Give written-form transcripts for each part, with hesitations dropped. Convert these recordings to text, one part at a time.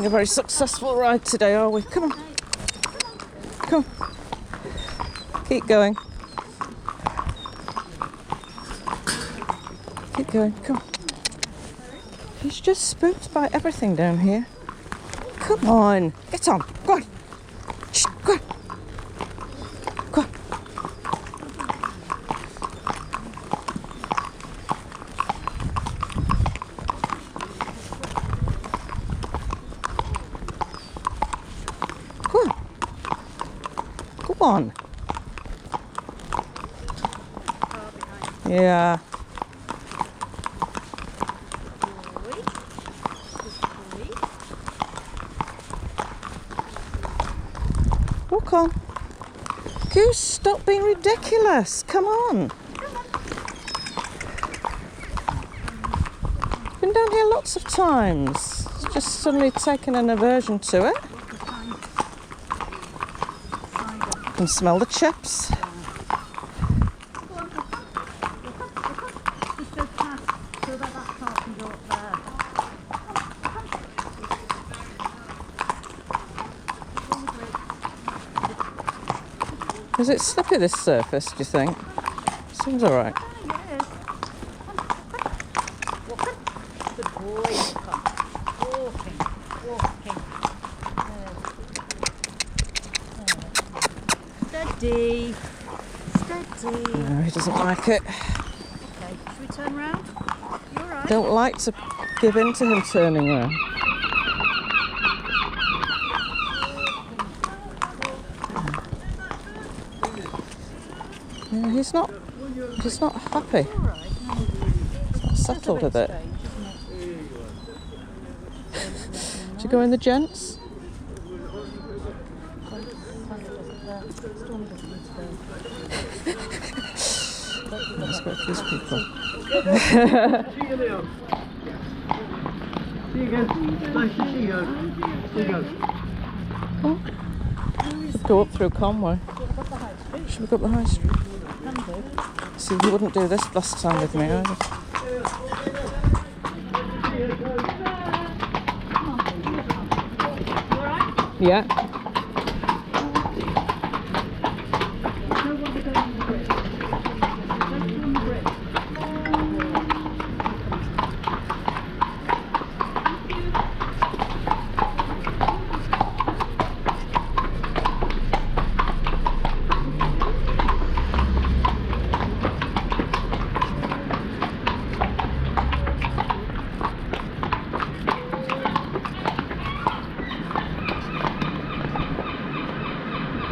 A very successful ride today, are we? Come on. Come on. Keep going. Keep going. Come on. He's just spooked by everything down here. Come on. Get on. Go on. Shh, go on. Go on. Go on. Yeah. Walk on. Goose, stop being ridiculous. Come on. Been down here lots of times. It's just suddenly taken an aversion to it. You can smell the chips. Is it slippy, this surface, do you think? Seems alright. Good boy. Walking. Steady. No, he doesn't like it. Okay, should we turn round? You alright? Don't like to give in to him turning round. Yeah, he's not happy. He's not settled with it. Do you go in the gents? Let's go with these people. See you again. Nice to see you. See you again. Let's go up through Conwy. Should we go up the high street? See, he wouldn't do this last time with me either. Yeah.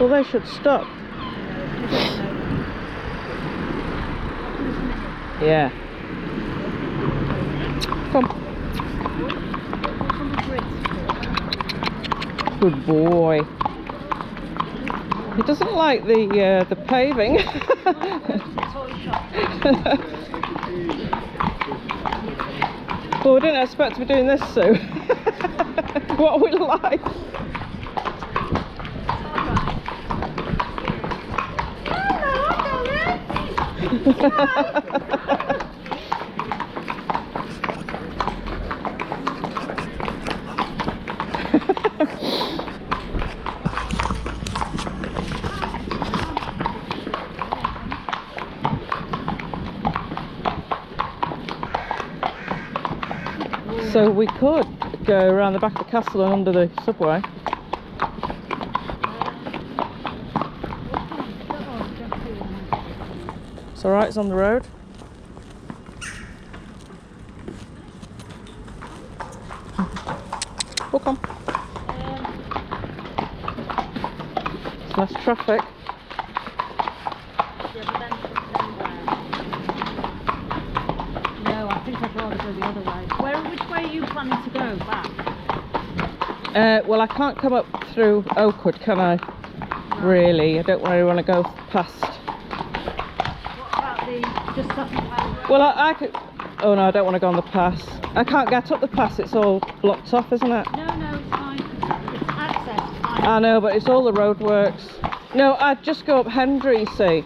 Well, they should stop. Yeah. Come. Good boy. He doesn't like the paving. Well, we didn't expect to be doing this soon. What we like. So we could go around the back of the castle and under the subway. It's alright, it's on the road. Walk on. There's less traffic. No, I think I'd rather go the other way. Which way are you planning to go back? Well, I can't come up through Oakwood, can I? Really, I don't really want to go past. What about the just up the path? Well, I could. Oh no, I don't want to go on the pass. I can't get up the pass, it's all blocked off, isn't it? No, it's fine. It's access. Fine. I know, but it's all the roadworks. No, I'd just go up Hendry, you see.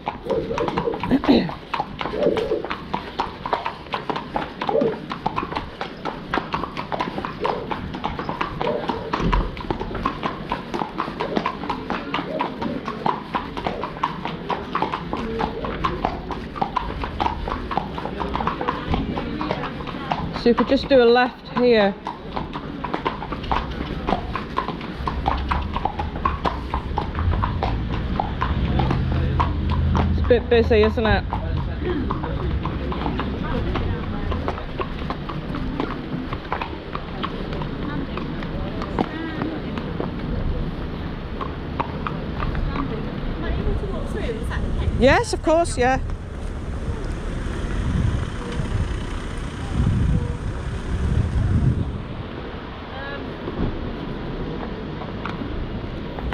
So you could just do a left here. It's a bit busy, isn't it? Yes, of course, yeah.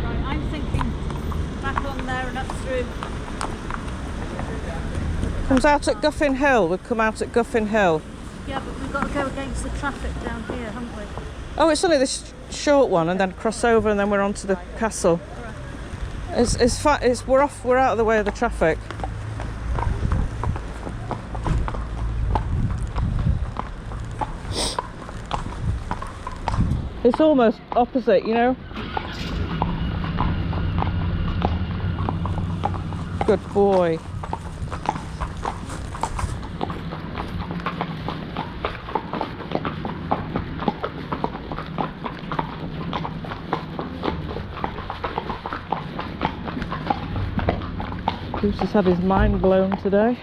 Right, I'm thinking back on there and up through. Comes out at Guffin Hill. We've come out at Guffin Hill. Yeah, but we've got to go against the traffic down here, haven't we? Oh, it's only this short one, and then cross over, and then we're on to the castle. We're off. We're out of the way of the traffic. It's almost opposite, you know. Good boy. Goose has had his mind blown today.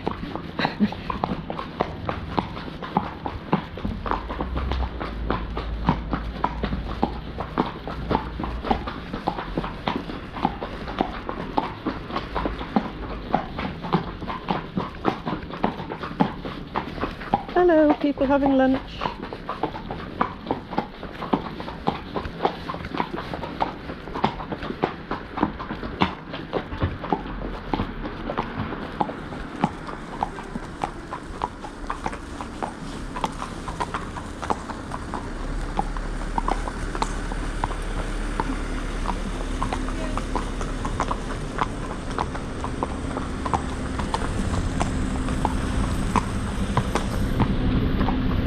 Hello, people having lunch.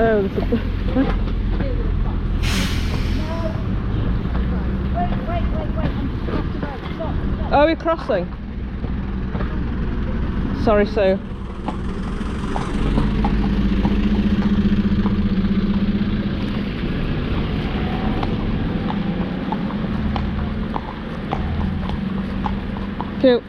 Oh, there's a... Wait, I'm Oh, you're crossing? Sorry, Sue. Cute.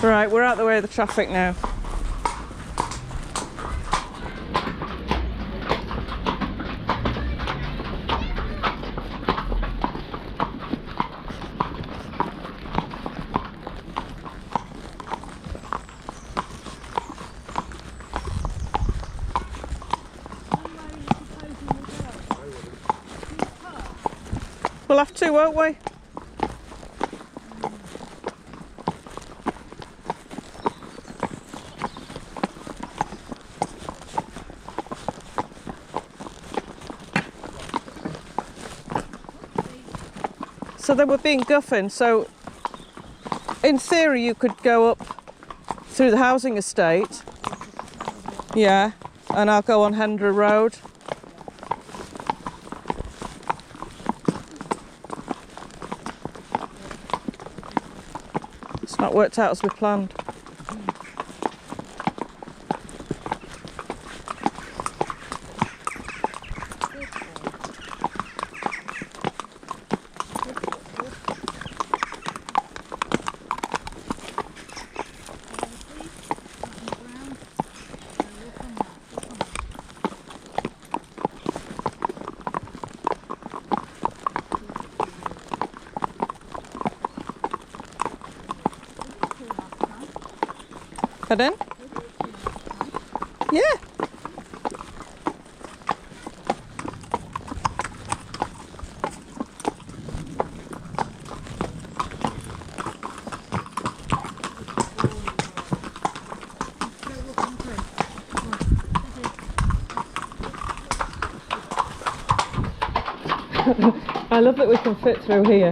Right, we're out the way of the traffic now. We'll have to, won't we? So they were being Guffin, so in theory you could go up through the housing estate. Yeah, and I'll go on Hendra Road. It's not worked out as we planned. Pardon? Yeah. I love that we can fit through here.